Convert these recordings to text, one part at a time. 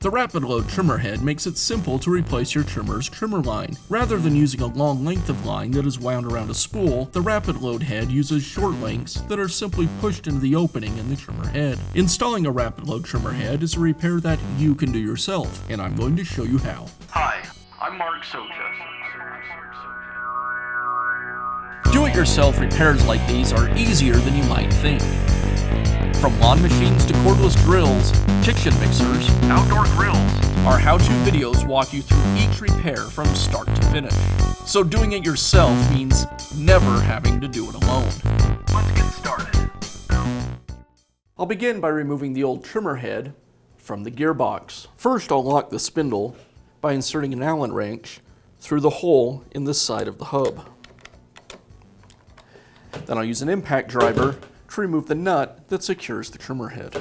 The rapid load trimmer head makes it simple to replace your trimmer's trimmer line. Rather than using a long length of line that is wound around a spool, the rapid load head uses short lengths that are simply pushed into the opening in the trimmer head. Installing a rapid load trimmer head is a repair that you can do yourself, and I'm going to show you how. Hi, I'm Mark Socha. Do-it-yourself repairs like these are easier than you might think. From lawn machines to cordless drills, kitchen mixers, Outdoor grills. our how-to videos walk you through each repair from start to finish. So doing it yourself means never having to do it alone. Let's get started. I'll begin by removing the old trimmer head from the gearbox. First, I'll lock the spindle by inserting an Allen wrench through the hole in the side of the hub. Then I'll use an impact driver to remove the nut that secures the trimmer head.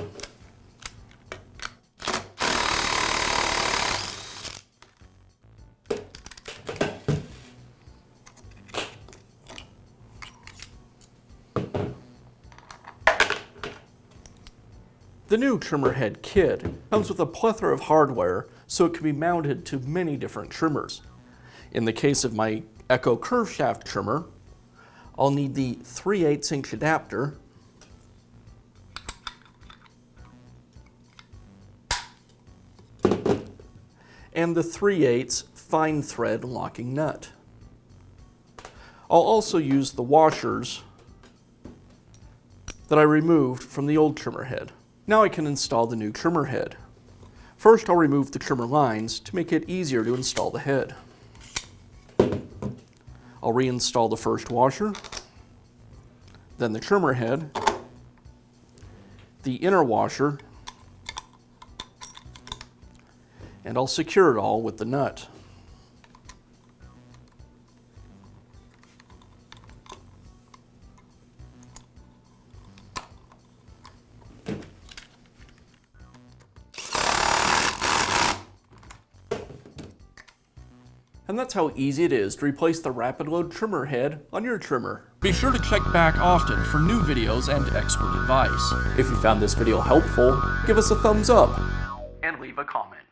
The new trimmer head kit comes with a plethora of hardware so it can be mounted to many different trimmers. In the case of my Echo curve shaft trimmer, I'll need the 3/8 inch adapter, and the 3/8 fine thread locking nut. I'll also use the washers that I removed from the old trimmer head. Now I can install the new trimmer head. First, I'll remove the trimmer lines to make it easier to install the head. I'll reinstall the first washer, then the trimmer head, the inner washer, and I'll secure it all with the nut. And that's how easy it is to replace the rapid load trimmer head on your trimmer. Be sure to check back often for new videos and expert advice. If you found this video helpful, give us a thumbs up And leave a comment.